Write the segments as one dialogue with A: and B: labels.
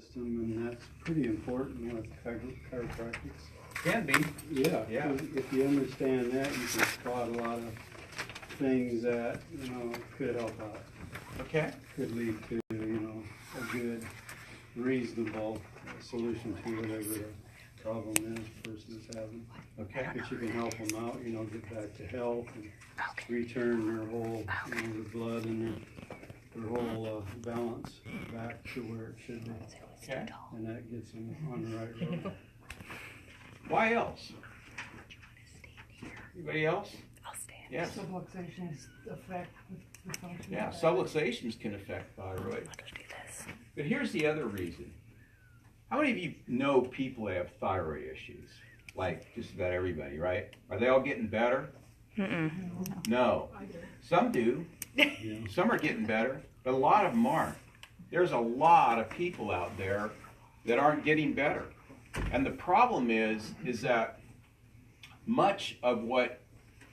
A: system, and that's pretty important with chiropractics.
B: Can be.
A: Yeah.
B: Yeah.
A: If you understand that, you can spot a lot of things that, could help out.
B: Okay.
A: Could lead to, a good, reasonable solution to whatever the problem is the person is having.
B: Okay.
A: But you can help them out, get back to health and return their whole, their blood and their whole balance back to where it should be.
B: Okay.
A: And that gets them on the right road.
B: Why else? Anybody else?
C: I'll stand.
B: Yes.
D: Subluxations affect the function.
B: Yeah, subluxations can affect thyroid.
C: I'll just do this.
B: But here's the other reason. How many of you know people that have thyroid issues? Like just about everybody, right? Are they all getting better? No. Some do. Some are getting better, but a lot of them aren't. There's a lot of people out there that aren't getting better. And the problem is that much of what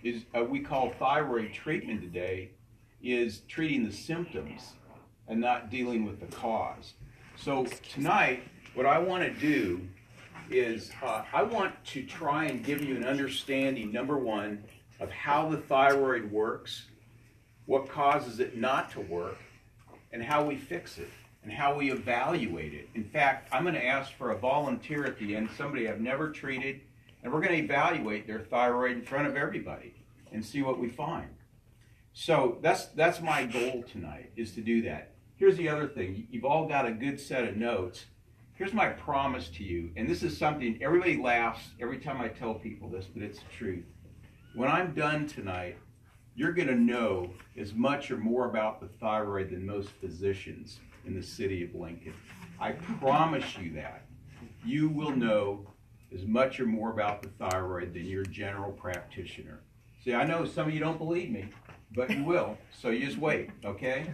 B: is we call thyroid treatment today is treating the symptoms and not dealing with the cause. So tonight, what I want to do is I want to try and give you an understanding, number one, of how the thyroid works, what causes it not to work, and how we fix it, and how we evaluate it. In fact, I'm going to ask for a volunteer at the end, somebody I've never treated, and we're going to evaluate their thyroid in front of everybody and see what we find. So that's my goal tonight, is to do that. Here's the other thing. You've all got a good set of notes. Here's my promise to you, and this is something everybody laughs every time I tell people this, but it's the truth. When I'm done tonight, you're going to know as much or more about the thyroid than most physicians in the city of Lincoln. I promise you that. You will know as much or more about the thyroid than your general practitioner. See, I know some of you don't believe me, but you will, so you just wait, okay?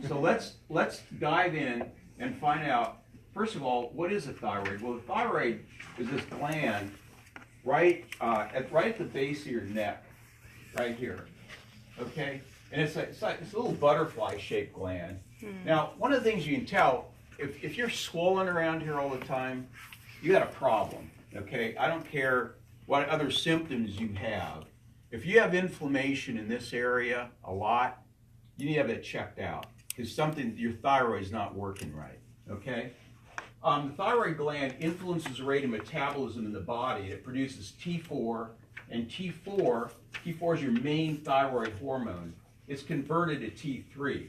B: So let's dive in and find out, first of all, what is a thyroid? Well, the thyroid is this gland right at the base of your neck, right here, okay? And it's a little butterfly-shaped gland. Now, one of the things you can tell, if you're swollen around here all the time, you got a problem, okay? I don't care what other symptoms you have. If you have inflammation in this area a lot, you need to have that checked out because your thyroid is not working right, okay? The thyroid gland influences the rate of metabolism in the body. It produces T4, and T4 is your main thyroid hormone. It's converted to T3.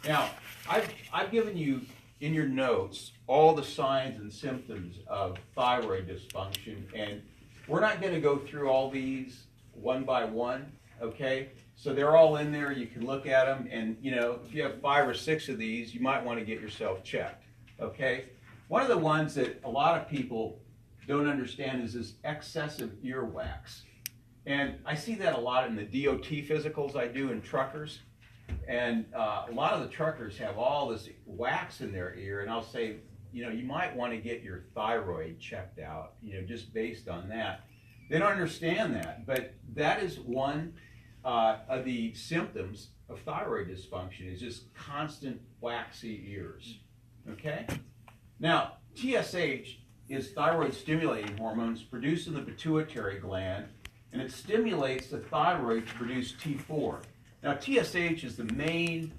B: Now, I've given you in your notes all the signs and symptoms of thyroid dysfunction, and we're not going to go through all these one by one, okay? So they're all in there. You can look at them, and if you have 5 or 6 of these, you might want to get yourself checked, okay? One of the ones that a lot of people don't understand is this excessive earwax. And I see that a lot in the DOT physicals I do in truckers. And a lot of the truckers have all this wax in their ear, and I'll say, you might want to get your thyroid checked out, just based on that. They don't understand that, but that is one of the symptoms of thyroid dysfunction, is just constant waxy ears, okay? Now, TSH is thyroid stimulating hormones produced in the pituitary gland, and it stimulates the thyroid to produce T4. Now, TSH is the main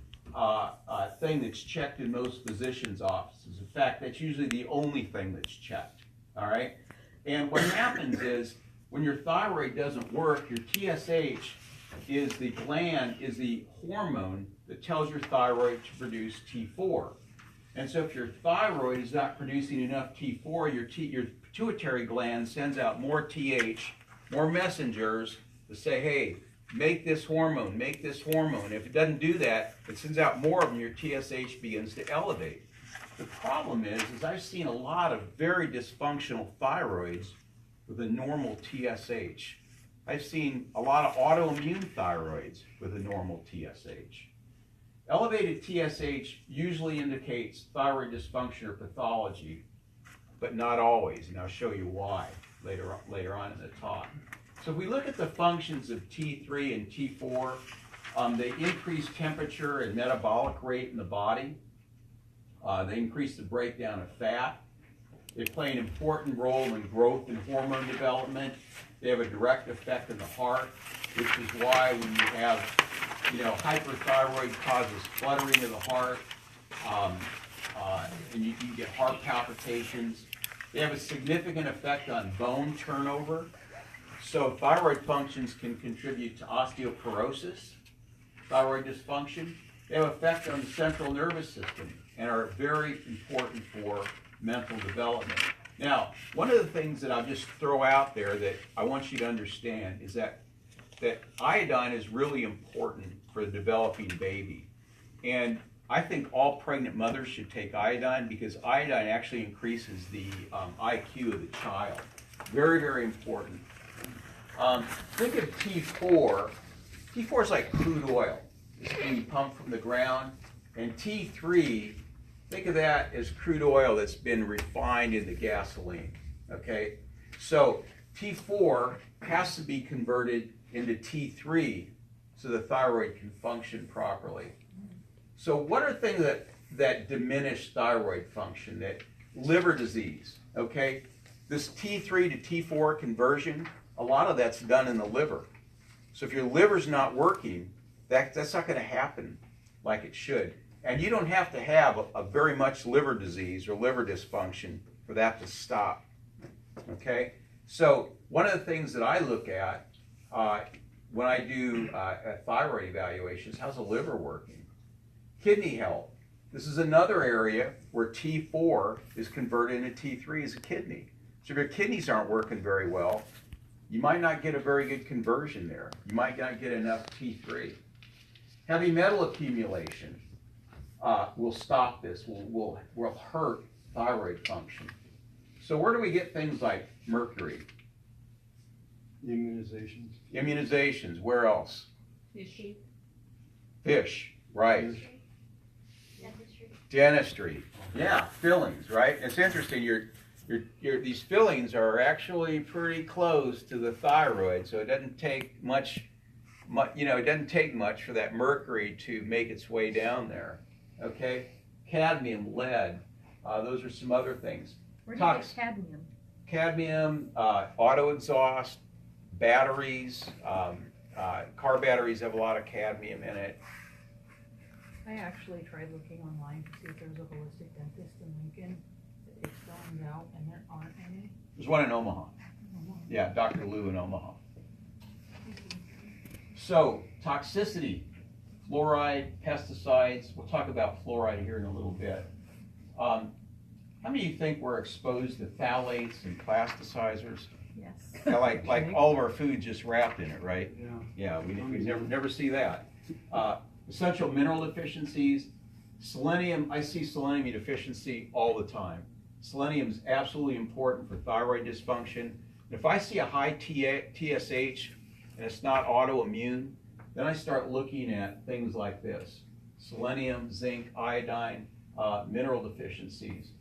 B: thing that's checked in most physicians' offices. In fact, that's usually the only thing that's checked, all right? And what happens is, when your thyroid doesn't work, your TSH is the hormone that tells your thyroid to produce T4. And so if your thyroid is not producing enough T4, your pituitary gland sends out more TH, more messengers to say, hey, make this hormone, make this hormone. If it doesn't do that, it sends out more of them, your TSH begins to elevate. The problem is I've seen a lot of very dysfunctional thyroids with a normal TSH. I've seen a lot of autoimmune thyroids with a normal TSH. Elevated TSH usually indicates thyroid dysfunction or pathology, but not always, and I'll show you why later on in the talk. So if we look at the functions of T3 and T4, they increase temperature and metabolic rate in the body. They increase the breakdown of fat. They play an important role in growth and hormone development. They have a direct effect on the heart, which is why when you have, hyperthyroid causes fluttering of the heart, and you get heart palpitations. They have a significant effect on bone turnover. So thyroid functions can contribute to osteoporosis, thyroid dysfunction. They have effect on the central nervous system and are very important for mental development. Now, one of the things that I'll just throw out there that I want you to understand is that iodine is really important for the developing baby. And I think all pregnant mothers should take iodine because iodine actually increases the IQ of the child. Very, very important. Think of T4. T4 is like crude oil. It's being pumped from the ground. And T3, think of that as crude oil that's been refined into gasoline. Okay? So T4 has to be converted into T3 so the thyroid can function properly. So what are things that diminish thyroid function? That liver disease, okay? This T3 to T4 conversion, a lot of that's done in the liver. So if your liver's not working, that's not going to happen like it should. And you don't have to have a very much liver disease or liver dysfunction for that to stop, okay? So one of the things that I look at when I do thyroid evaluations, how's the liver working? Kidney health. This is another area where T4 is converted into T3 as a kidney. So if your kidneys aren't working very well, you might not get a very good conversion there. You might not get enough T3. Heavy metal accumulation will stop this, will hurt thyroid function. So where do we get things like mercury?
A: Immunizations.
B: Immunizations, where else?
C: Fishy.
B: Fish, right. Dentistry. Yeah, fillings, right? It's interesting. These fillings are actually pretty close to the thyroid, so it doesn't take much. It doesn't take much for that mercury to make its way down there. Okay, cadmium, lead. Those are some other things.
C: Where do you get cadmium?
B: Cadmium, auto exhaust, batteries. Car batteries have a lot of cadmium in it.
D: I actually tried looking online to see if there was a holistic dentist in Lincoln. It's found out, and there aren't any.
B: There's one in Omaha. Yeah, Dr. Lou in Omaha. So, toxicity, fluoride, pesticides. We'll talk about fluoride here in a little bit. How many of you think we're exposed to phthalates and plasticizers?
C: Yes.
B: Yeah, like all of our food just wrapped in it, right?
A: Yeah.
B: Yeah, we never see that. Essential mineral deficiencies, selenium. I see selenium deficiency all the time. Selenium is absolutely important for thyroid dysfunction. And if I see a high TSH and it's not autoimmune, then I start looking at things like this: selenium, zinc, iodine, mineral deficiencies.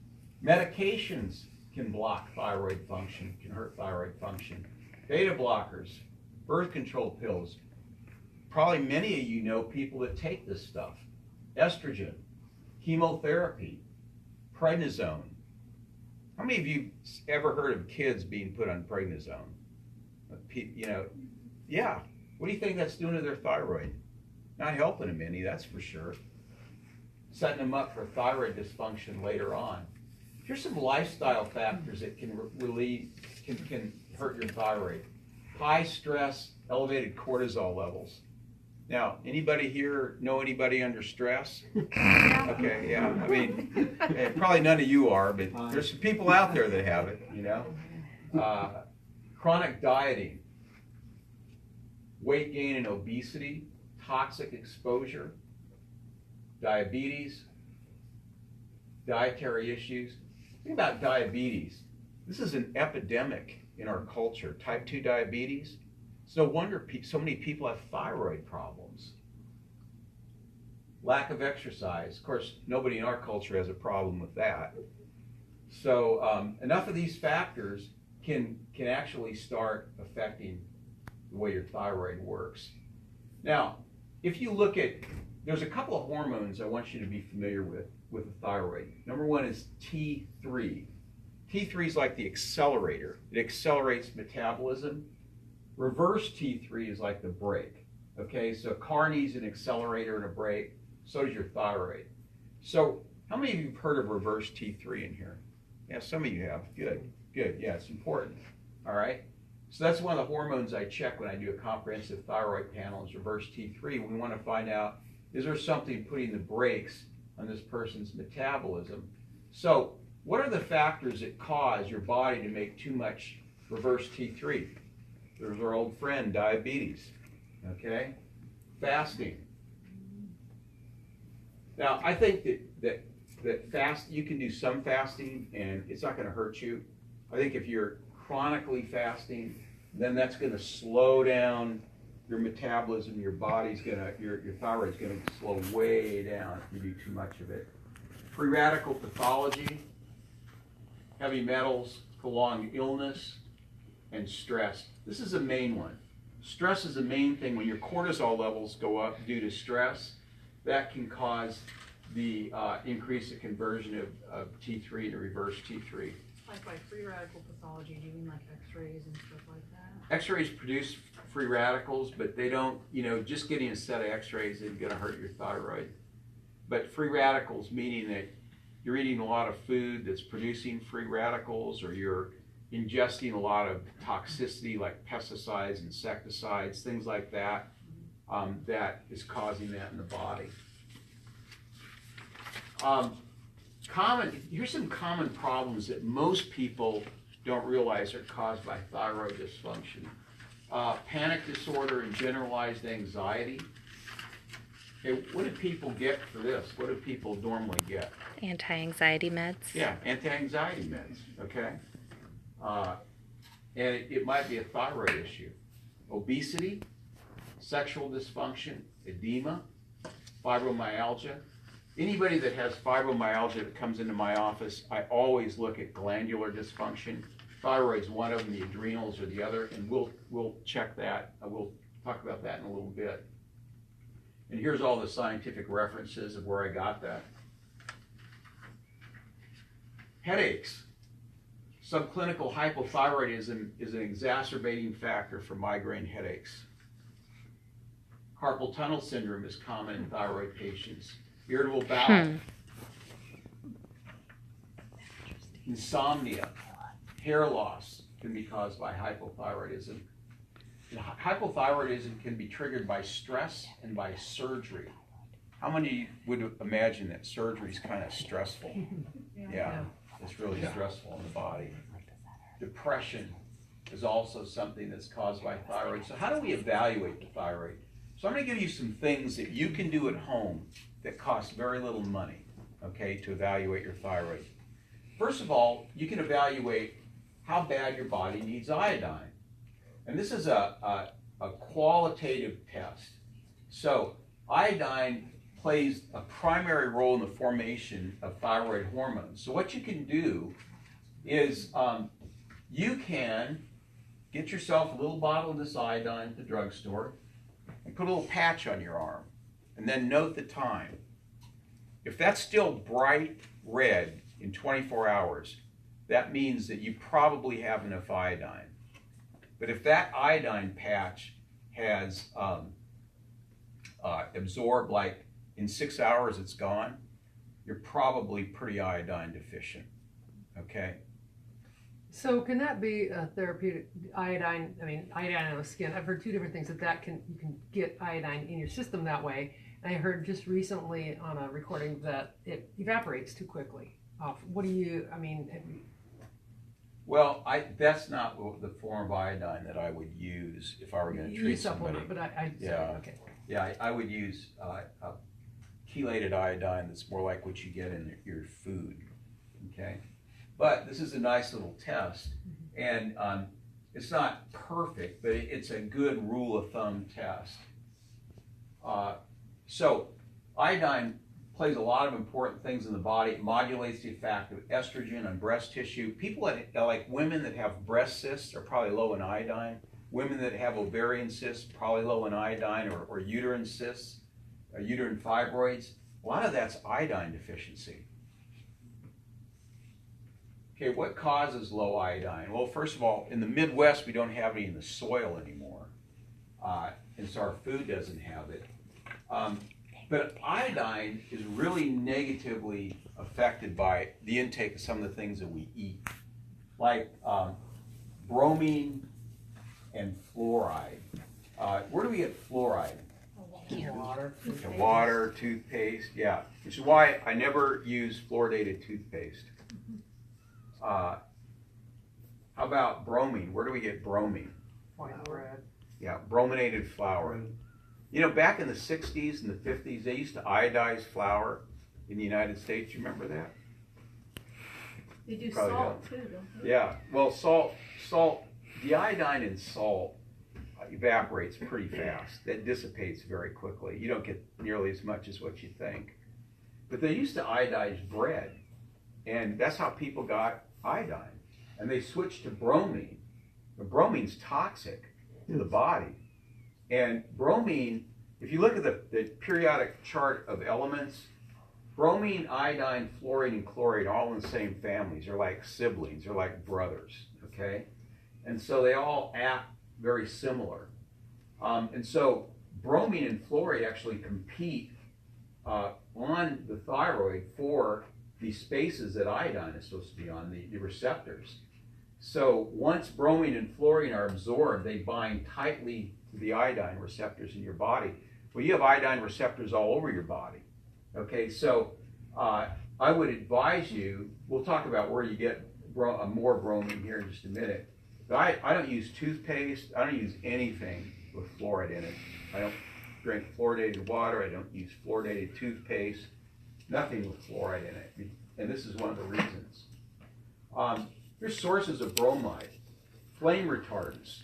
B: Medications can block thyroid function, can hurt thyroid function. Beta blockers, birth control pills. Probably many of you know people that take this stuff. Estrogen, chemotherapy, prednisone. How many of you ever heard of kids being put on prednisone? Yeah. What do you think that's doing to their thyroid? Not helping them any, that's for sure. Setting them up for thyroid dysfunction later on. Here's some lifestyle factors that can can hurt your thyroid. High stress, elevated cortisol levels. Now, anybody here know anybody under stress? Okay, yeah. I mean, probably none of you are, but there's some people out there that have it, Chronic dieting, weight gain and obesity, toxic exposure, diabetes, dietary issues. Think about diabetes. This is an epidemic in our culture. Type 2 diabetes. It's no wonder so many people have thyroid problems. Lack of exercise. Of course, nobody in our culture has a problem with that. So enough of these factors can actually start affecting the way your thyroid works. Now, if you look at, there's a couple of hormones I want you to be familiar with. with the thyroid. Number one is T3. T3 is like the accelerator. It accelerates metabolism. Reverse T3 is like the brake. Okay, so a car needs an accelerator and a brake. So does your thyroid. So how many of you have heard of reverse T3 in here? Yeah, some of you have. Good, good. Yeah, it's important. All right. So that's one of the hormones I check when I do a comprehensive thyroid panel is reverse T3. We want to find out, is there something putting the brakes on this person's metabolism? So what are the factors that cause your body to make too much reverse T3? There's our old friend, diabetes. Okay? Fasting. Now, I think that you can do some fasting and it's not going to hurt you. I think if you're chronically fasting, then that's going to slow down your metabolism. Your body's going to, your thyroid's going to slow way down if you do too much of it. Free radical pathology, heavy metals, prolonged illness, and stress. This is a main one. Stress is the main thing. When your cortisol levels go up due to stress, that can cause the increase the conversion of T3 to reverse T3.
D: Like by free radical pathology, do you mean like x-rays and stuff like that?
B: X-rays produce free radicals, but they don't, just getting a set of x-rays isn't going to hurt your thyroid. But free radicals, meaning that you're eating a lot of food that's producing free radicals, or you're ingesting a lot of toxicity like pesticides, insecticides, things like that, that is causing that in the body. Here's some common problems that most people don't realize are caused by thyroid dysfunction. Panic disorder and generalized anxiety. Okay, what do people get for this? What do people normally get?
E: Anti-anxiety meds.
B: Yeah, anti-anxiety meds, okay? And it might be a thyroid issue. Obesity, sexual dysfunction, edema, fibromyalgia. Anybody that has fibromyalgia that comes into my office, I always look at glandular dysfunction. Thyroid's one of them, the adrenals are the other, and we'll check that. We'll talk about that in a little bit. And here's all the scientific references of where I got that. Headaches. Subclinical hypothyroidism is an exacerbating factor for migraine headaches. Carpal tunnel syndrome is common in thyroid patients. Irritable bowel. Insomnia. Hair loss can be caused by hypothyroidism. And hypothyroidism can be triggered by stress and by surgery. How many would imagine that surgery is kind of stressful? Yeah, it's really stressful on the body. Depression is also something that's caused by thyroid. So how do we evaluate the thyroid? So I'm going to give you some things that you can do at home that cost very little money, okay, to evaluate your thyroid. First of all, you can evaluate how bad your body needs iodine. And this is a qualitative test. So iodine plays a primary role in the formation of thyroid hormones. So what you can do is you can get yourself a little bottle of this iodine at the drugstore and put a little patch on your arm, and then note the time. If that's still bright red in 24 hours, that means that you probably have enough iodine. But if that iodine patch has absorbed, like in 6 hours it's gone, you're probably pretty iodine deficient, okay?
F: So can that be a therapeutic iodine? I mean, iodine on the skin. I've heard two different things you can get iodine in your system that way. And I heard just recently on a recording that it evaporates too quickly off. What do you? I mean,
B: well, that's not the form of iodine that I would use if I were going to treat somebody.
F: But I okay.
B: Yeah, I would use chelated iodine that's more like what you get in your food. Okay. But this is a nice little test, and it's not perfect, but it's a good rule of thumb test. So iodine plays a lot of important things in the body. It modulates the effect of estrogen on breast tissue. People like women that have breast cysts are probably low in iodine. Women that have ovarian cysts, probably low in iodine, or uterine cysts, uterine fibroids. A A lot of that's iodine deficiency. Okay, what causes low iodine? Well, first of all, in the Midwest, we don't have any in the soil anymore. And so our food doesn't have it. But iodine is really negatively affected by the intake of some of the things that we eat, like bromine and fluoride. Where do we get fluoride?
F: Water.
B: Water, toothpaste, yeah. Which is why I never use fluoridated toothpaste. How about bromine? Where do we get bromine?
F: White bread.
B: Yeah, brominated flour. You know, back in the 60s and the 50s, they used to iodize flour in the United States. You remember that?
C: They do
B: Probably
C: salt too, don't they?
B: Yeah. Well, salt, the iodine in salt evaporates pretty fast. That dissipates very quickly. You don't get nearly as much as what you think. But they used to iodize bread, and that's how people got iodine. And they switched to bromine. But bromine's toxic to the body. And bromine, if you look at the periodic chart of elements, bromine, iodine, fluorine, and chlorine are all in the same families. They're like siblings. They're like brothers, okay? And so they all act very similar. And so bromine and fluoride actually compete on the thyroid for the spaces that iodine is supposed to be on, the receptors. So once bromine and fluorine are absorbed, they bind tightly to the iodine receptors in your body. Well, you have iodine receptors all over your body. Okay, so I would advise you, we'll talk about where you get more bromine here in just a minute. But I don't use toothpaste. I don't use anything with fluoride in it. I don't drink fluoridated water. I don't use fluoridated toothpaste. Nothing with fluoride in it. And this is one of the reasons. Here's sources of bromide. Flame retardants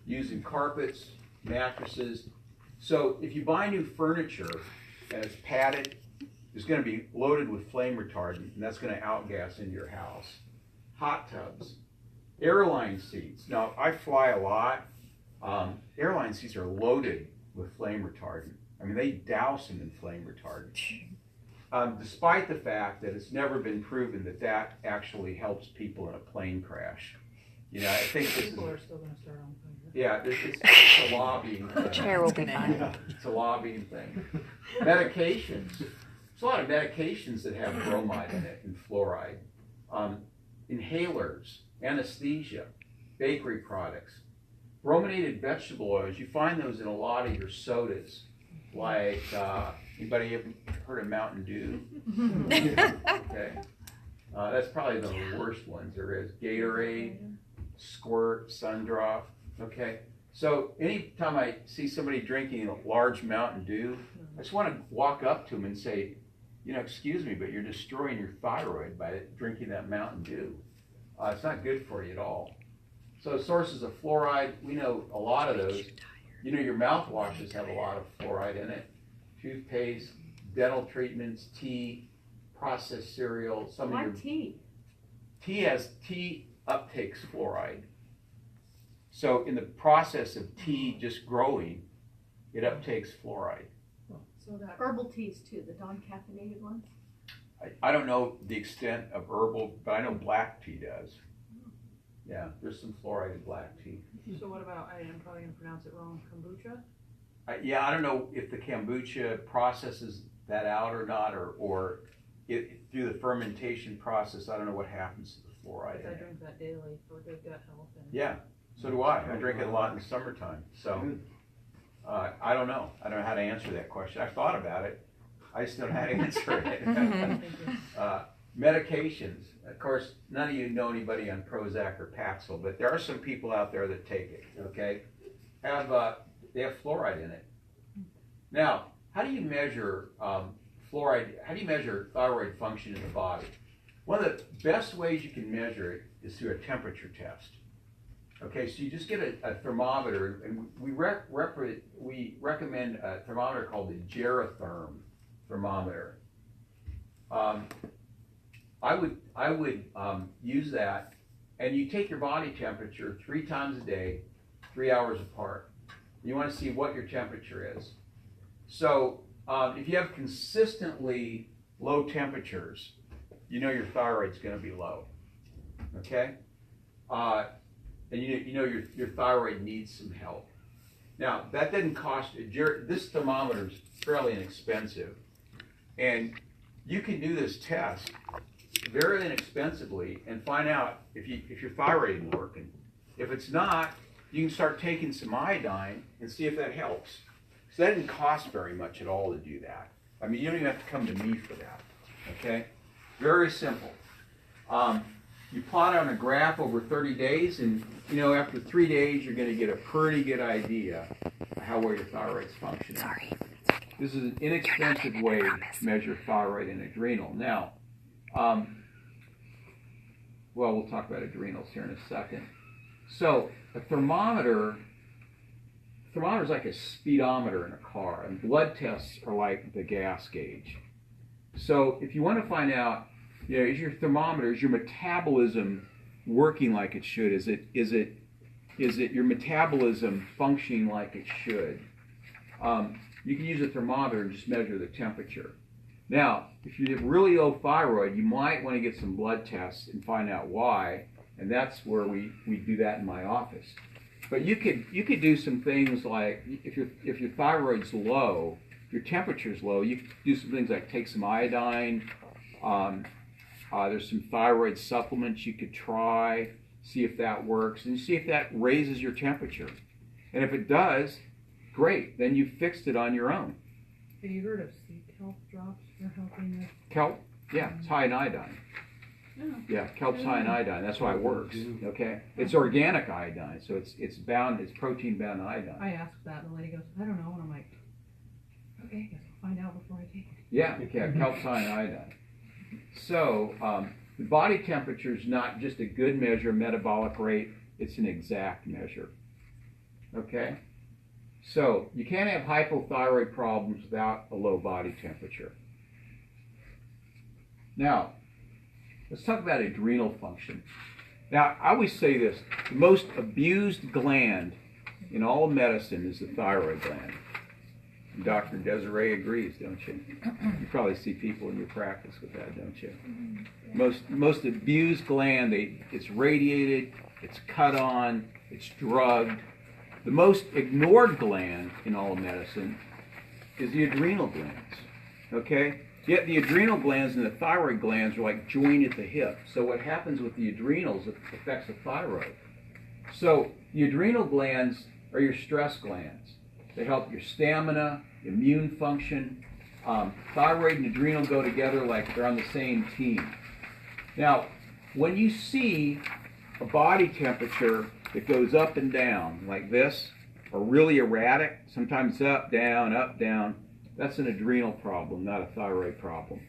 B: used in carpets, mattresses. So if you buy new furniture and it's padded, it's going to be loaded with flame retardant, and that's going to outgas into your house. Hot tubs. Airline seats. Now, I fly a lot. Airline seats are loaded with flame retardant. I mean, they douse them in flame retardant. Despite the fact that it's never been proven that that actually helps people in a plane crash. You know, I think this
D: People
B: is,
D: are still gonna start on fire.
B: yeah, it's a lobbying thing.
E: Chair will be fine.
B: It's a lobbying thing. Medications. There's a lot of medications that have bromide in it and fluoride. Inhalers, anesthesia, bakery products, brominated vegetable oils. You find those in a lot of your sodas. Like, anybody ever heard of Mountain Dew? Okay. That's probably the worst ones there is. Gatorade, Squirt, Sundrop. Okay. So anytime I see somebody drinking a large Mountain Dew, I just want to walk up to them and say, you know, excuse me, but you're destroying your thyroid by drinking that Mountain Dew. It's not good for you at all. So sources of fluoride, we know a lot of those. You know, your mouthwashes have a lot of fluoride in it. Toothpaste, dental treatments, tea, processed cereal. Some
C: Why
B: of your
C: tea?
B: tea uptakes fluoride. So in the process of tea just growing, it uptakes fluoride.
C: So that herbal teas too, the non-caffeinated ones?
B: I don't know the extent of herbal, but I know black tea does. Yeah, there's some fluoride in black tea.
D: So what about, I'm probably gonna pronounce it wrong, kombucha?
B: I don't know if the kombucha processes that out or not, or through the fermentation process, I don't know what happens to the fluoride in
D: I
B: it.
D: drink that daily for good gut health and.
B: Yeah, so do I. I drink it a lot in the summertime. So I don't know. I don't know how to answer that question. I've thought about it. I just don't know how to answer it.
D: Thank you.
B: Medications. Of course, none of you know anybody on Prozac or Paxil, but there are some people out there that take it, okay? They have fluoride in it. Now, how do you measure fluoride? How do you measure thyroid function in the body? One of the best ways you can measure it is through a temperature test. Okay, so you just get a thermometer, and we recommend a thermometer called the Geratherm thermometer. I would use that, and you take your body temperature 3 times a day, 3 hours apart. You want to see what your temperature is. So if you have consistently low temperatures, you know your thyroid's going to be low. Okay? And you know your thyroid needs some help. Now, that doesn't cost, this thermometer is fairly inexpensive. And you can do this test very inexpensively and find out if your thyroid isn't working. If it's not, you can start taking some iodine and see if that helps. So that didn't cost very much at all to do that. I mean, you don't even have to come to me for that. Okay? Very simple. You plot on a graph over 30 days, and after 3 days, you're going to get a pretty good idea of how well your thyroid's functioning.
E: Sorry.
B: This is an inexpensive way to measure thyroid and adrenal. Now, we'll talk about adrenals here in a second. So, a thermometer is like a speedometer in a car, and blood tests are like the gas gauge. So, if you want to find out, is your thermometer, is your metabolism working like it should? Is it your metabolism functioning like it should? You can use a thermometer and just measure the temperature. Now, if you have really low thyroid, you might want to get some blood tests and find out why, and that's where we do that in my office. But you could do some things like, if your thyroid's low, your temperature's low, you could do some things like take some iodine. There's some thyroid supplements you could try, see if that works, and see if that raises your temperature. And if it does, great, then you fixed it on your own.
D: Have you heard of sea kelp drops for helping with?
B: Kelp? Yeah, it's high in iodine.
D: Oh.
B: Yeah, kelp's high in iodine. That's why it works. Okay, it's organic iodine, so it's protein bound iodine.
D: I asked that, and the lady goes, I don't know, and I'm like, okay, guess I'll find out before I take it.
B: Yeah, kelp's high in iodine. So the body temperature is not just a good measure of metabolic rate; it's an exact measure. Okay, so you can't have hypothyroid problems without a low body temperature. Now, let's talk about adrenal function. Now, I always say this, the most abused gland in all of medicine is the thyroid gland. And Dr. Desiree agrees, don't you? You probably see people in your practice with that, don't you? Most abused gland, it's radiated, it's cut on, it's drugged. The most ignored gland in all of medicine is the adrenal glands, okay? Yet the adrenal glands and the thyroid glands are like joined at the hip. So what happens with the adrenals affects the thyroid. So the adrenal glands are your stress glands. They help your stamina, immune function. Thyroid and adrenal go together like they're on the same team. Now, when you see a body temperature that goes up and down like this, or really erratic, sometimes up, down, that's an adrenal problem, not a thyroid problem.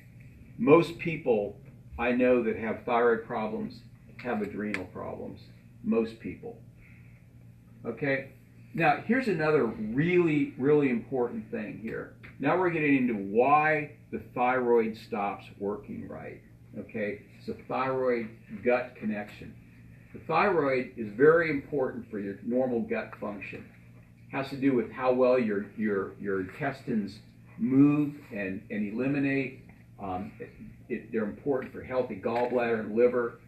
B: Most people I know that have thyroid problems have adrenal problems. Most people. Okay? Now, here's another really, really important thing here. Now we're getting into why the thyroid stops working right. Okay? It's a thyroid-gut connection. The thyroid is very important for your normal gut function. It has to do with how well your intestines move and eliminate. They're important for healthy gallbladder and liver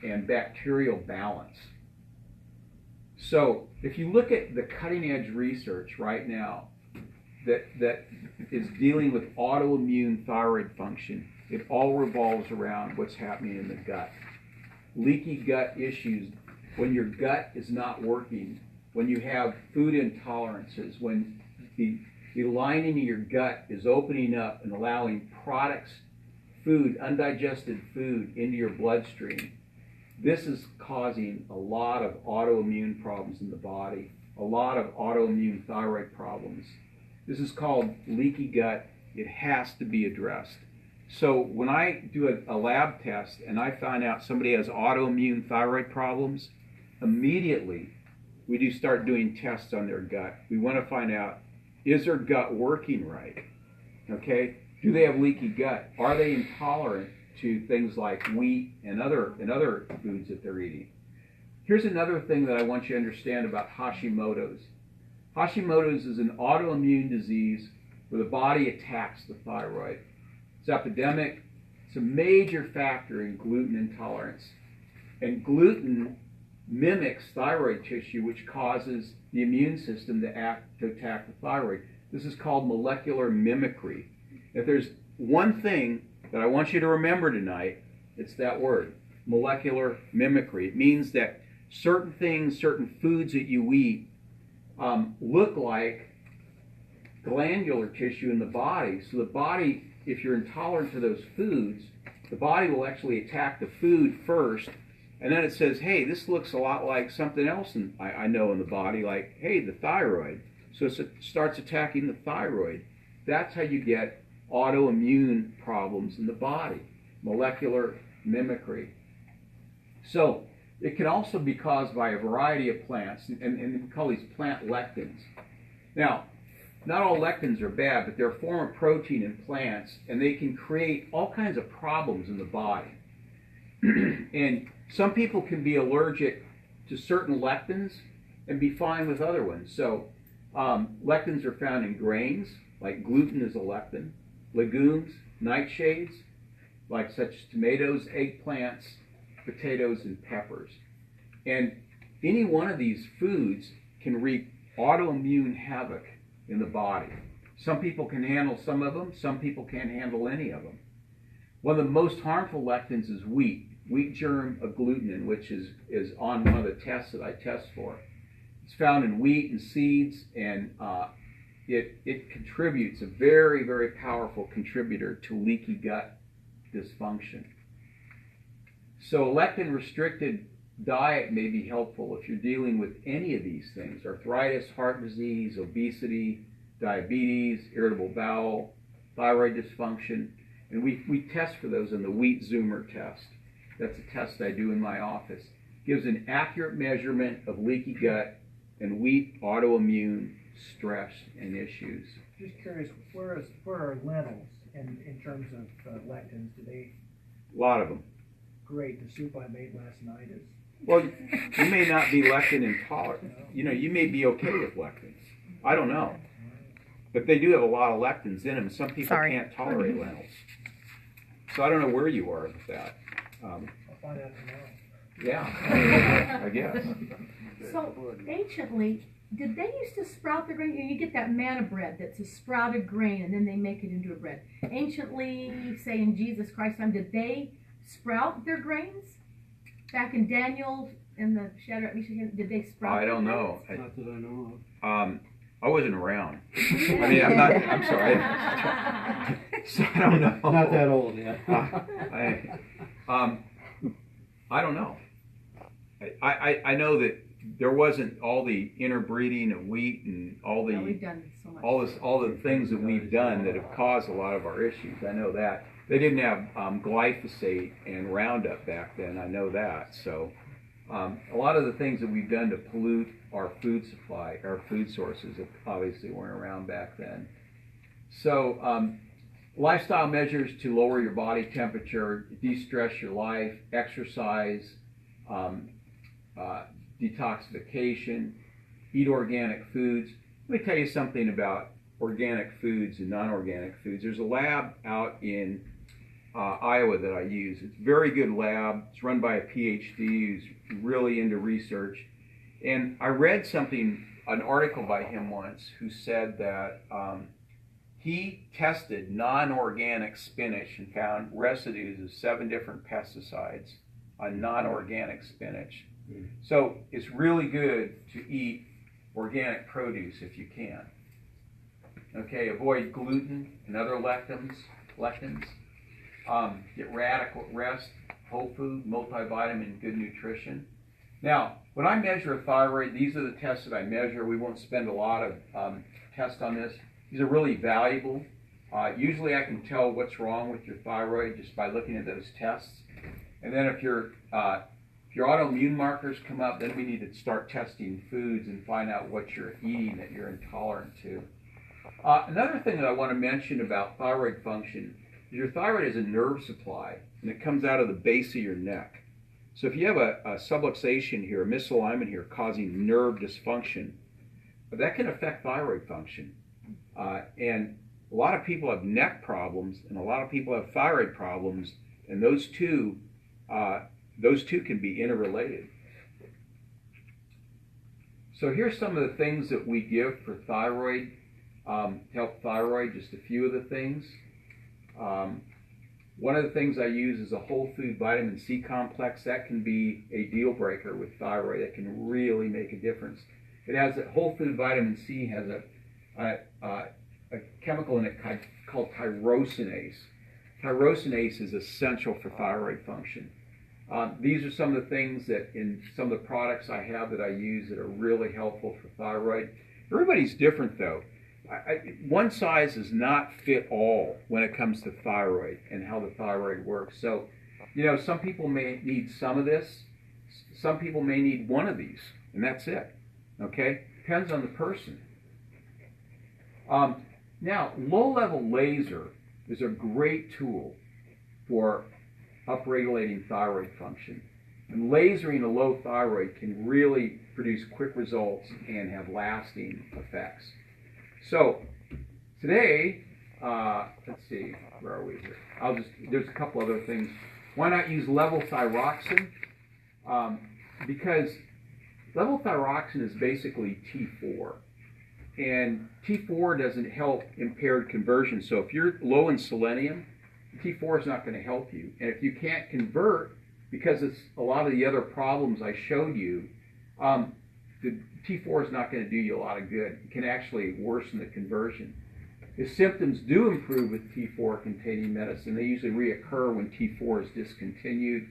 B: and bacterial balance. So if you look at the cutting edge research right now that is dealing with autoimmune thyroid function, it all revolves around what's happening in the gut. Leaky gut issues, when your gut is not working, when you have food intolerances, when the lining of your gut is opening up and allowing products, food, undigested food into your bloodstream. This is causing a lot of autoimmune problems in the body, a lot of autoimmune thyroid problems. This is called leaky gut. It has to be addressed. So when I do a lab test and I find out somebody has autoimmune thyroid problems, immediately we do start doing tests on their gut. We want to find out, is their gut working right? Okay? Do they have leaky gut? Are they intolerant to things like wheat and other foods that they're eating? Here's another thing that I want you to understand about Hashimoto's. Hashimoto's is an autoimmune disease where the body attacks the thyroid. It's epidemic. It's a major factor in gluten intolerance. And gluten mimics thyroid tissue, which causes the immune system to attack the thyroid. This is called molecular mimicry. If there's one thing that I want you to remember tonight, it's that word, molecular mimicry. It means that certain things, certain foods that you eat look like glandular tissue in the body. So the body, if you're intolerant to those foods, the body will actually attack the food first, and then it says, hey, this looks a lot like something else I know in the body, like, hey, the thyroid. So it starts attacking the thyroid. That's how you get autoimmune problems in the body, molecular mimicry. So it can also be caused by a variety of plants, and we call these plant lectins. Now, not all lectins are bad, but they're a form of protein in plants, and they can create all kinds of problems in the body. And some people can be allergic to certain lectins and be fine with other ones. So lectins are found in grains, like gluten is a lectin, legumes, nightshades, like such as tomatoes, eggplants, potatoes, and peppers. And any one of these foods can wreak autoimmune havoc in the body. Some people can handle some of them, some people can't handle any of them. One of the most harmful lectins is wheat germ agglutinin, which is on one of the tests that I test for. It's found in wheat and seeds, and it contributes, a very, very powerful contributor to leaky gut dysfunction. So a lectin-restricted diet may be helpful if you're dealing with any of these things: arthritis, heart disease, obesity, diabetes, irritable bowel, thyroid dysfunction. And we test for those in the wheat Zoomer test. That's a test I do in my office. Gives an accurate measurement of leaky gut and wheat autoimmune stress and issues.
E: Just curious, where are lentils in terms of lectins? Do they?
B: A lot of them.
E: Great. The soup I made last night is.
B: Well, you may not be lectin intolerant. You know, you may be okay with lectins. I don't know. But they do have a lot of lectins in them. Some people can't tolerate lentils. So I don't know where you are with that.
E: I'll find out tomorrow.
B: Yeah, I guess.
C: So anciently, did they used to sprout the grain? You get that manna bread that's a sprouted grain, and then they make it into a bread. Anciently, say in Jesus Christ's time, did they sprout their grains? Back in Daniel and the Shadrach, Meshach, did they sprout?
B: I don't know.
A: Not that I know of.
B: I wasn't around. I mean, I'm sorry. So I don't know.
A: Not that old, yeah.
B: I don't know. I know that there wasn't all the interbreeding of wheat and all the
C: we've done so much.
B: all the things that we've done that have caused a lot of our issues. I know that. They didn't have glyphosate and Roundup back then. I know that. So a lot of the things that we've done to pollute our food supply, our food sources, obviously weren't around back then. So lifestyle measures to lower your body temperature, de-stress your life, exercise, detoxification, eat organic foods. Let me tell you something about organic foods and non-organic foods. There's a lab out in Iowa that I use. It's a very good lab. It's run by a PhD who's really into research. And I read an article by him once, who said that he tested non-organic spinach and found residues of 7 different pesticides on non-organic spinach. So it's really good to eat organic produce if you can. Okay, avoid gluten and other lectins. Get radical rest, whole food, multivitamin, good nutrition. Now, when I measure a thyroid, these are the tests that I measure. We won't spend a lot of tests on this. These are really valuable. Usually I can tell what's wrong with your thyroid just by looking at those tests. And then if your autoimmune markers come up, then we need to start testing foods and find out what you're eating that you're intolerant to. Another thing that I want to mention about thyroid function is your thyroid is a nerve supply, and it comes out of the base of your neck. So if you have a subluxation here, a misalignment here causing nerve dysfunction, that can affect thyroid function. And A lot of people have neck problems, and a lot of people have thyroid problems, and those two can be interrelated. So here's some of the things that we give for thyroid, help thyroid, just a few of the things. One of the things I use is a whole food vitamin C complex. That can be a deal breaker with thyroid. That can really make a difference. It has a whole food vitamin C has a chemical in it called tyrosinase. Tyrosinase is essential for thyroid function. These are some of the things that in some of the products I have that I use that are really helpful for thyroid. Everybody's different though. One size does not fit all when it comes to thyroid and how the thyroid works. So, some people may need some of this. Some people may need one of these, and that's it. Okay? Depends on the person. Now, low-level laser is a great tool for upregulating thyroid function. And lasering a low thyroid can really produce quick results and have lasting effects. So today, let's see, where are we here? There's a couple other things. Why not use level thyroxine? Because level thyroxine is basically T4. And T4 doesn't help impaired conversion. So if you're low in selenium, T4 is not going to help you. And if you can't convert, because it's a lot of the other problems I showed you, the T4 is not going to do you a lot of good. It can actually worsen the conversion. If symptoms do improve with T4-containing medicine, they usually reoccur when T4 is discontinued.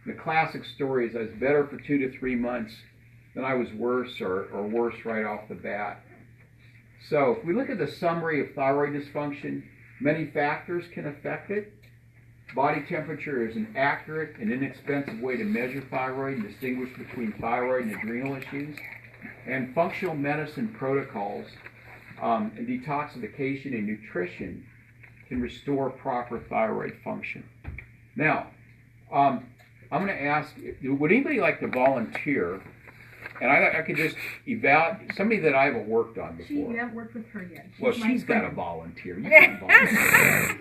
B: The classic story is I was better for 2 to 3 months, then I was worse or worse right off the bat. So if we look at the summary of thyroid dysfunction, many factors can affect it. Body temperature is an accurate and inexpensive way to measure thyroid and distinguish between thyroid and adrenal issues. And functional medicine protocols and detoxification and nutrition can restore proper thyroid function. Now, I'm going to ask, would anybody like to volunteer? And I could just evaluate somebody that I haven't worked on before.
C: You haven't worked with her yet.
B: She's got to volunteer. You can volunteer.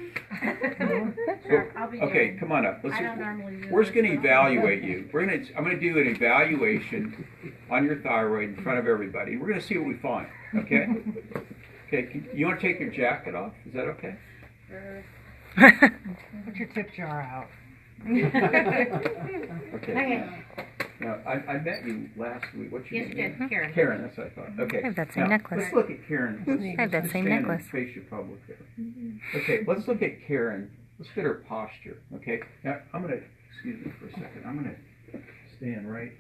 C: Sure, I'll be
B: Okay,
C: good.
B: come on up.
C: I don't normally do
B: We're
C: this,
B: just going to
C: but-
B: evaluate you. I'm going to do an evaluation on your thyroid in front of everybody. We're going to see what we find. Okay? Okay. You want to take your jacket off? Is that okay?
F: Put your tip jar out.
B: Okay. Now, I met you last week. What's your
C: Yes,
B: name?
C: good, Karen.
B: Karen, that's what I thought. Okay.
G: I have that same
B: Now,
G: necklace.
B: Let's look at Karen.
G: I have that same
B: Stand and
G: necklace.
B: face your public there. Okay, let's look at Karen. Let's get her posture. Okay. Now, I'm going to, excuse me for a second. I'm going to stand right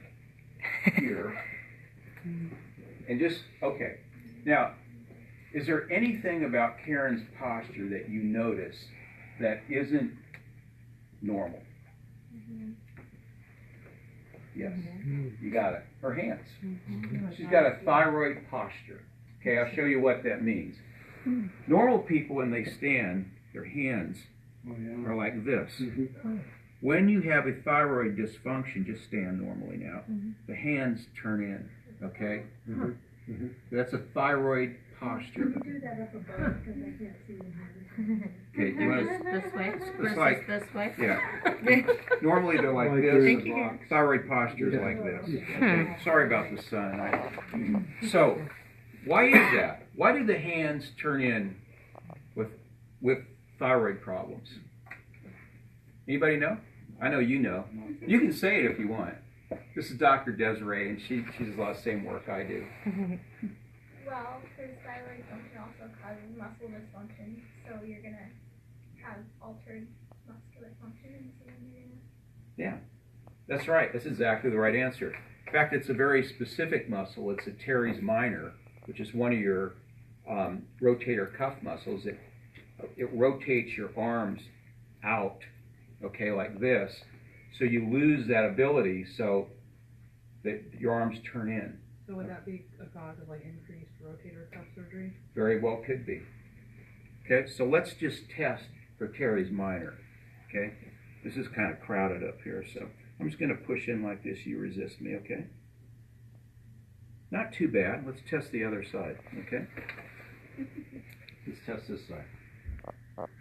B: here. And just, okay. Now, is there anything about Karen's posture that you notice that isn't normal? Yes, you got it. Her hands. She's got a thyroid posture. Okay, I'll show you what that means. Normal people, when they stand, their hands are like this. When you have a thyroid dysfunction, just stand normally now. The hands turn in, okay? That's a thyroid posture.
C: Do that up above because I can't see them.
B: Okay, you want to,
C: This way versus
B: like-
C: this way.
B: yeah. Normally they're like
A: Like
B: this.
A: Thank you.
B: Thyroid posture is like this. Okay. Sorry about the sun. So, why is that? Why do the hands turn in with thyroid problems? Anybody know? I know you know. You can say it if you want. This is Dr. Desiree, and she does a lot of the same work I do.
H: Well, because thyroid function also causes muscle dysfunction, so you're going to have altered muscular function, and so then you're going to...
B: Yeah, that's right. That's exactly the right answer. In fact, it's a very specific muscle. It's a teres minor, which is one of your rotator cuff muscles. It rotates your arms out, okay, like this. So you lose that ability so that your arms turn in.
D: So would that be a cause of like increased rotator cuff surgery?
B: Very well could be. Okay, so let's just test for teres minor. Okay, this is kind of crowded up here, so I'm just going to push in like this. You resist me, okay? Not too bad. Let's test the other side, okay? Let's test this side.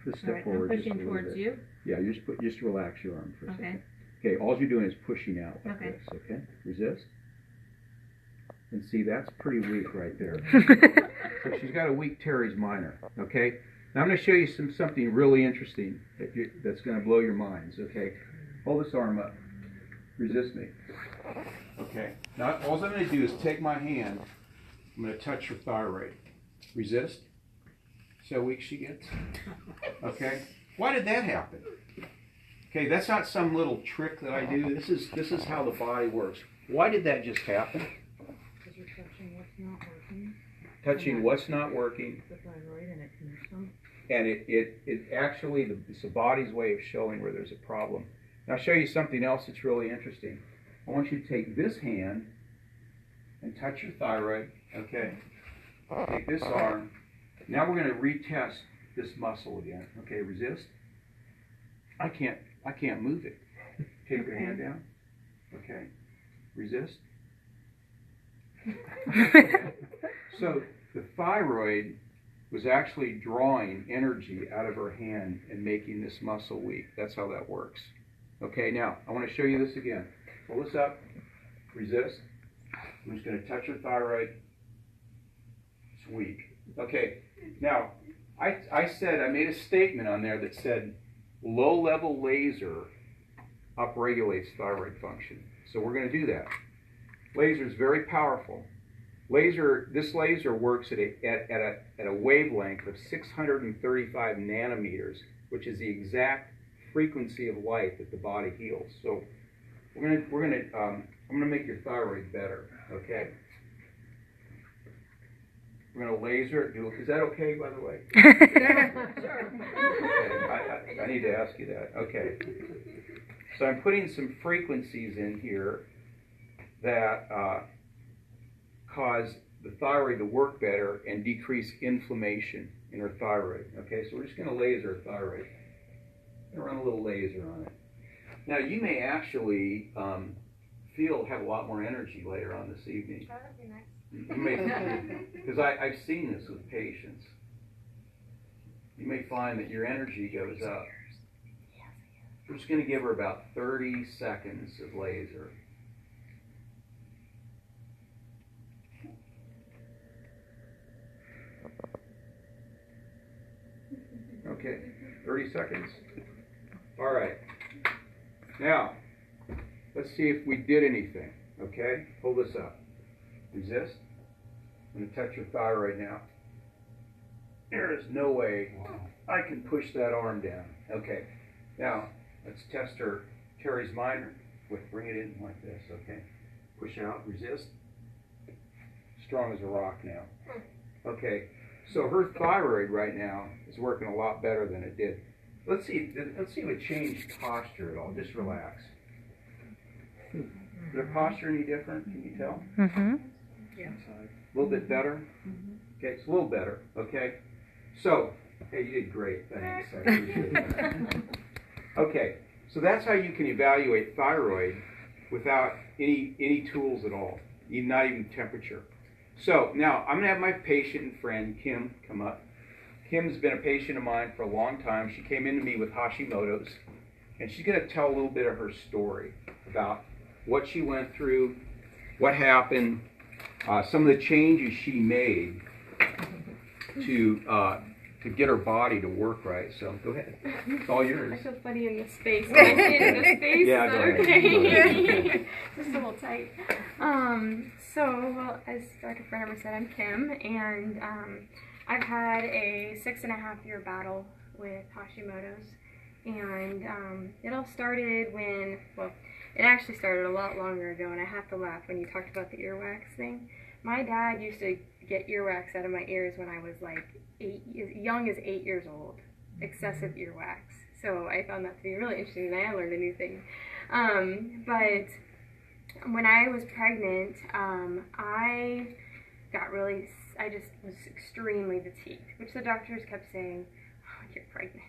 B: Just
G: All
B: step
G: right, I'm
B: forward. just a
G: pushing
B: little
G: towards
B: bit.
G: you.
B: Yeah, just relax your arm for a
G: Okay.
B: second. Okay, all you're doing is pushing out like
G: Okay.
B: this, okay? Resist. And see, that's pretty weak right there. So she's got a weak teres minor, okay? Now I'm going to show you something really interesting that's going to blow your minds, okay? Hold this arm up. Resist me. Okay. Now all I'm going to do is take my hand. I'm going to touch her thyroid. Resist. See how weak she gets? Okay. Why did that happen? Okay, that's not some little trick that I do. This is how the body works. Why did that just happen?
D: Because you're touching what's not working,
B: Touching what's not working,
D: the thyroid, and it can some.
B: and it actually, it's the body's way of showing where there's a problem. Now I'll show you something else that's really interesting. I want you to take this hand and touch your thyroid, okay? Take this arm. Now we're going to retest this muscle again. Okay, resist. I can't move it. Take your hand down. Okay. Resist. Okay. So the thyroid was actually drawing energy out of her hand and making this muscle weak. That's how that works. Okay, now I want to show you this again. Pull this up. Resist. I'm just going to touch her thyroid. It's weak. Okay, now I made a statement on there that said low-level laser upregulates thyroid function. So we're going to do that. Laser is very powerful. This laser works at a wavelength of 635 nanometers, which is the exact frequency of light that the body heals. So I'm gonna make your thyroid better. Okay. We're going to laser it. Is that okay, by the way?
C: Sure.
B: Okay, I need to ask you that. Okay. So I'm putting some frequencies in here that cause the thyroid to work better and decrease inflammation in her thyroid. Okay, so we're just going to laser her thyroid. I'm going to run a little laser on it. Now, you may actually have a lot more energy later on this evening.
H: That would be nice.
B: You may, because I've seen this with patients. You may find that your energy goes up. We're just going to give her about 30 seconds of laser. Okay, 30 seconds. All right. Now, let's see if we did anything. Okay, hold this up. Resist. I'm going to touch your thyroid now. There is no way I can push that arm down. Okay. Now, let's test her teres minor. Bring it in like this, okay? Push out, resist. Strong as a rock now. Okay. So her thyroid right now is working a lot better than it did. Let's see if it changed posture at all. Just relax. Is her posture any different? Can you tell?
G: Mm-hmm.
D: Yeah.
B: A little bit better? Okay, it's a little better, okay? So, hey, you did great, thanks. I appreciate that. Okay, so that's how you can evaluate thyroid without any tools at all, not even temperature. So, now, I'm going to have my patient and friend, Kim, come up. Kim's been a patient of mine for a long time. She came into me with Hashimoto's, and she's going to tell a little bit of her story about what she went through, what happened, some of the changes she made to get her body to work right. So go ahead. It's all yours.
I: I feel funny in this space. Can I sit in this space?
B: Yeah, go ahead.
I: Okay. Just a little tight. So, as Dr. Firnhaber said, I'm Kim, and I've had a 6.5-year battle with Hashimoto's. And it all started when, well, it actually started a lot longer ago, and I have to laugh when you talked about the earwax thing. My dad used to get earwax out of my ears when I was like young as 8 years old. Excessive earwax. So I found that to be really interesting, and I learned a new thing. But when I was pregnant, I just was extremely fatigued, which the doctors kept saying, oh, you're pregnant.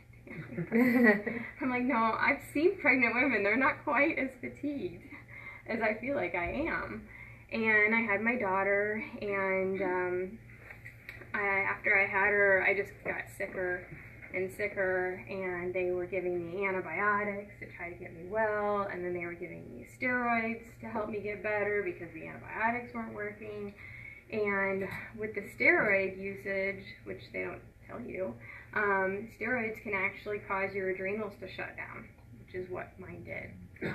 I: I'm like, no, I've seen pregnant women. They're not quite as fatigued as I feel like I am. And I had my daughter, and after I had her, I just got sicker and sicker, and they were giving me antibiotics to try to get me well, and then they were giving me steroids to help me get better because the antibiotics weren't working. And with the steroid usage, which they don't tell you, steroids can actually cause your adrenals to shut down, which is what mine did.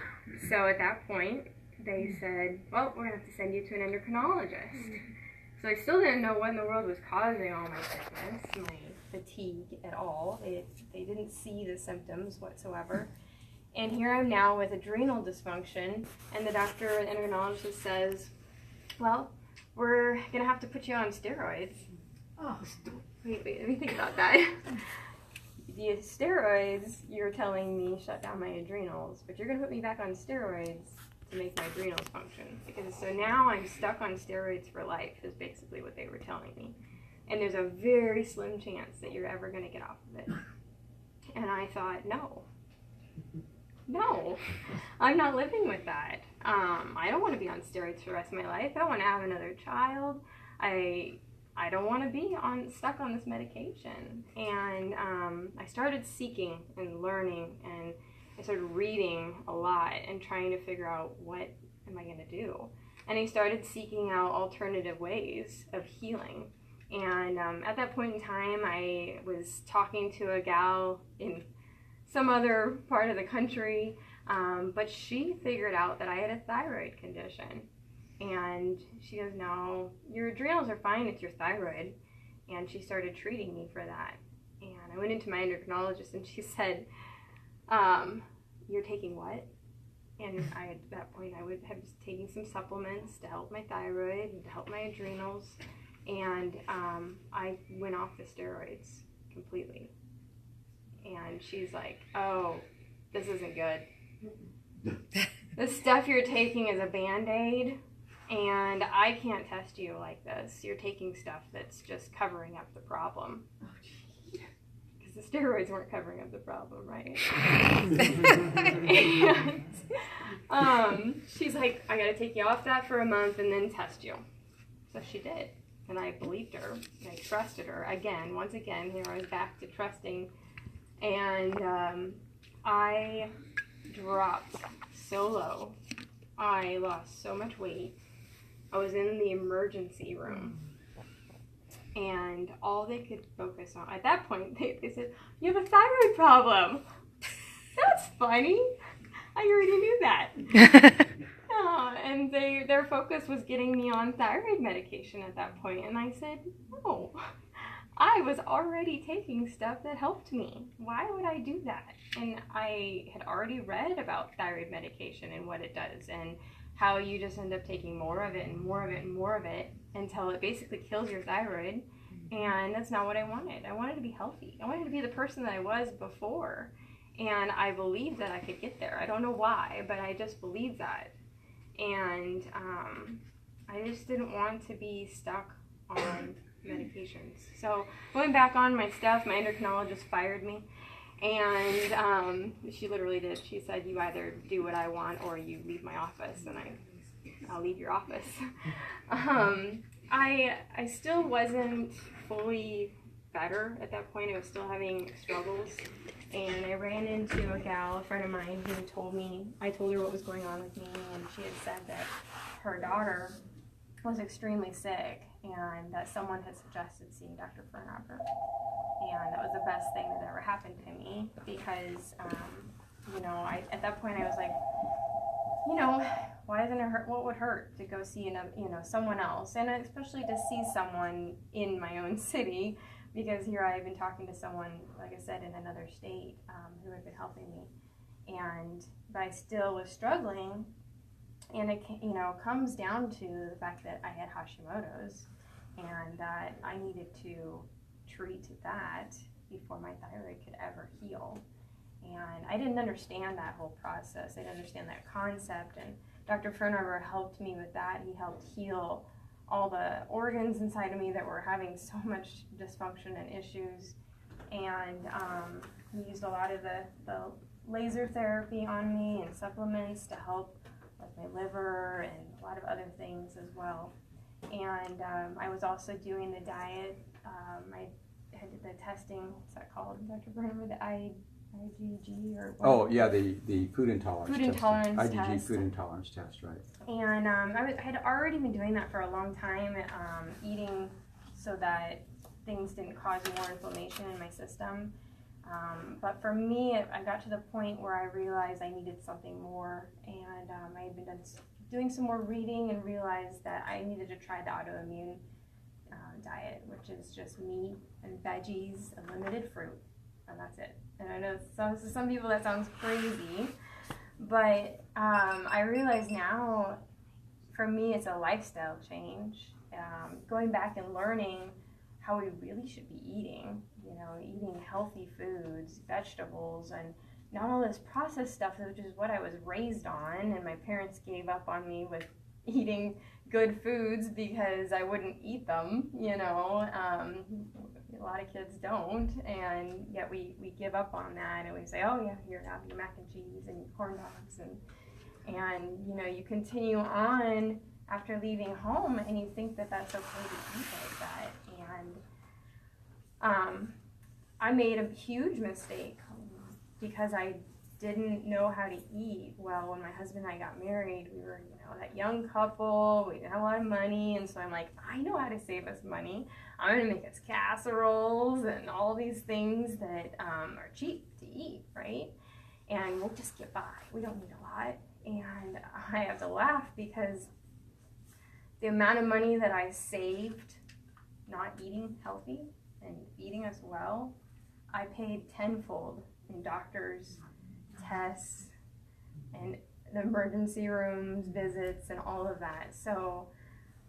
I: So at that point, they said, well, we're going to have to send you to an endocrinologist. So I still didn't know what in the world was causing all my sickness, my fatigue at all. They didn't see the symptoms whatsoever. And here I'm now with adrenal dysfunction, and the doctor, the endocrinologist, says, well, we're going to have to put you on steroids.
C: Oh.
I: Wait, let me think about that. The steroids, you're telling me, shut down my adrenals, but you're going to put me back on steroids to make my adrenals function. Because so now I'm stuck on steroids for life, is basically what they were telling me. And there's a very slim chance that you're ever going to get off of it. And I thought, no, I'm not living with that. I don't want to be on steroids for the rest of my life. I don't want to have another child. I don't want to be stuck on this medication. And I started seeking and learning, and I started reading a lot and trying to figure out what am I going to do. And I started seeking out alternative ways of healing. And at that point in time, I was talking to a gal in some other part of the country, but she figured out that I had a thyroid condition. And she goes, no, your adrenals are fine, it's your thyroid. And she started treating me for that. And I went into my endocrinologist, and she said, you're taking what? And at that point, I would have just taken some supplements to help my thyroid and to help my adrenals. And I went off the steroids completely. And she's like, oh, this isn't good. The stuff you're taking is a Band-Aid, and I can't test you like this. You're taking stuff that's just covering up the problem. Because the steroids weren't covering up the problem, right? And she's like, I gotta take you off that for a month and then test you. So she did. And I believed her, and I trusted her. Once again, here I was back to trusting. And I dropped so low. I lost so much weight. I was in the emergency room. And all they could focus on, at that point, they said, you have a thyroid problem. That's funny. I already knew that. And their focus was getting me on thyroid medication at that point. And I said, no, I was already taking stuff that helped me. Why would I do that? And I had already read about thyroid medication and what it does and how you just end up taking more of it and more of it and more of it until it basically kills your thyroid. And that's not what I wanted. I wanted to be healthy. I wanted to be the person that I was before. And I believed that I could get there. I don't know why, but I just believed that. And I just didn't want to be stuck on medications. So going back on my stuff, my endocrinologist fired me. And she literally did. She said, you either do what I want or you leave my office. And I'll leave your office. I still wasn't fully better at that point. I was still having struggles. And I ran into a gal, a friend of mine, who told me, I told her what was going on with me, and she had said that her daughter was extremely sick and that someone had suggested seeing Dr. Firnhaber. And that was the best thing that ever happened to me because, at that point I was like, why doesn't it hurt? What would hurt to go see someone else? And especially to see someone in my own city, because here I had been talking to someone, like I said, in another state who had been helping me. But I still was struggling. And it, comes down to the fact that I had Hashimoto's and that I needed to treat that before my thyroid could ever heal. And I didn't understand that whole process. I didn't understand that concept. And Dr. Firnhaber helped me with that. He helped heal all the organs inside of me that were having so much dysfunction and issues. And he used a lot of the laser therapy on me and supplements to help with my liver and a lot of other things as well. And I was also doing the diet. I I did the testing. What's that called, Dr. Firnhaber? The IgG or what?
B: Oh yeah, the food intolerance.
I: Food intolerance
B: IgG
I: test.
B: food intolerance test, right?
I: And I had already been doing that for a long time, eating so that things didn't cause more inflammation in my system. But for me, I got to the point where I realized I needed something more, and I had been doing some more reading and realized that I needed to try the autoimmune diet, which is just meat and veggies and limited fruit, and that's it. And I know to some people that sounds crazy, but I realize now, for me, it's a lifestyle change. Going back and learning how we really should be eating, eating healthy foods, vegetables, and not all this processed stuff, which is what I was raised on, and my parents gave up on me with eating good foods because I wouldn't eat them, a lot of kids don't, and yet we give up on that, and we say, oh yeah, you're having your mac and cheese and your corn dogs, and you continue on after leaving home, and you think that that's okay to eat like that. And I made a huge mistake because I didn't know how to eat well. When my husband and I got married, we were that young couple, we didn't have a lot of money, and so I'm like, I know how to save us money. I'm gonna make us casseroles and all these things that are cheap to eat, right? And we'll just get by. We don't need a lot. And I have to laugh because the amount of money that I saved not eating healthy and eating us well, I paid tenfold in doctors' tests and the emergency rooms visits and all of that. So,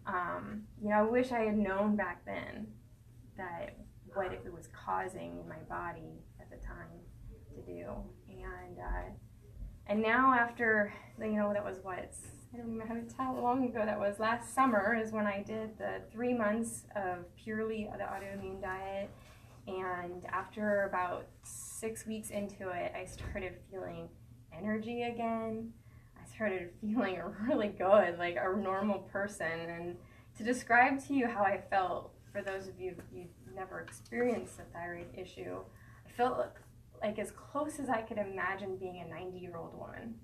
I: I wish I had known back then that what it was causing in my body at the time to do. And now after, that was what, I don't even know how long ago that was. Last summer is when I did the 3 months of purely the autoimmune diet. And after about 6 weeks into it, I started feeling energy again. I started feeling really good, like a normal person. And to describe to you how I felt, for those of you who've never experienced a thyroid issue, I felt like as close as I could imagine being a 90-year-old woman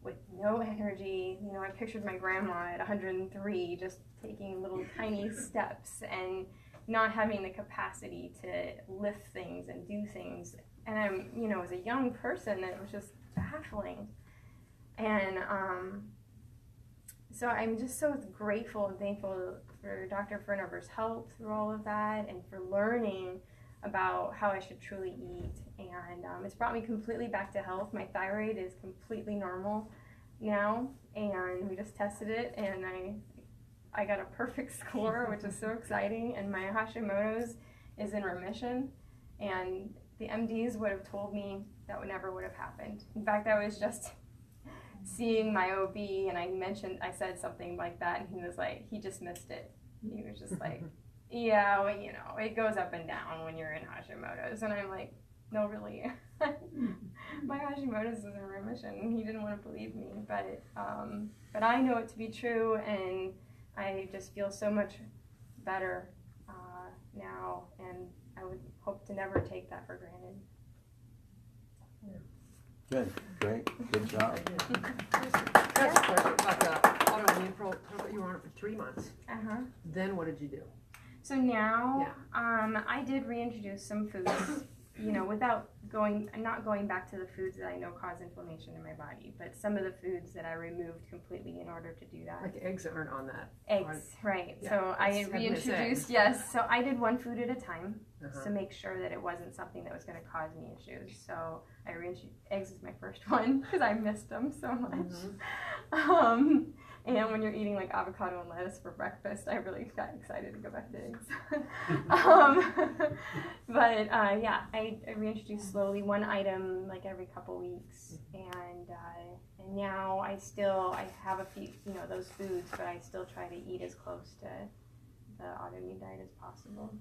I: with no energy. I pictured my grandma at 103 just taking little tiny steps and not having the capacity to lift things and do things. And I'm, as a young person, it was just baffling. And so I'm just so grateful and thankful for Dr. Firnhaber's help through all of that, and for learning about how I should truly eat. And it's brought me completely back to health. My thyroid is completely normal now, and we just tested it, and I got a perfect score, which is so exciting. And my Hashimoto's is in remission, and the MDs would have told me that never would have happened. In fact, I was just seeing my OB, and I said something like that, and he was like, he just missed it. He was just like, yeah, well, it goes up and down when you're in Hashimoto's. And I'm like, no, really, my Hashimoto's is in remission. He didn't want to believe me, but I know it to be true, and I just feel so much better now, and I would hope to never take that for granted.
B: Good, great, good job.
F: That's a question about the autoimmune you were on it for 3 months.
I: Uh-huh.
F: Then what did you do?
I: So now, I did reintroduce some foods, without not going back to the foods that I know cause inflammation in my body, but some of the foods that I removed completely in order to do that.
F: Like eggs aren't on that.
I: Eggs, right.
F: Yeah,
I: so I reintroduced, yes. So I did one food at a time to make sure that it wasn't something that was going to cause me issues. So I reintroduced, eggs is my first one because I missed them so much. And when you're eating like avocado and lettuce for breakfast, I really got excited to go back to eggs. I reintroduced slowly one item like every couple weeks, and now I have a few those foods, but I still try to eat as close to the autoimmune diet as possible.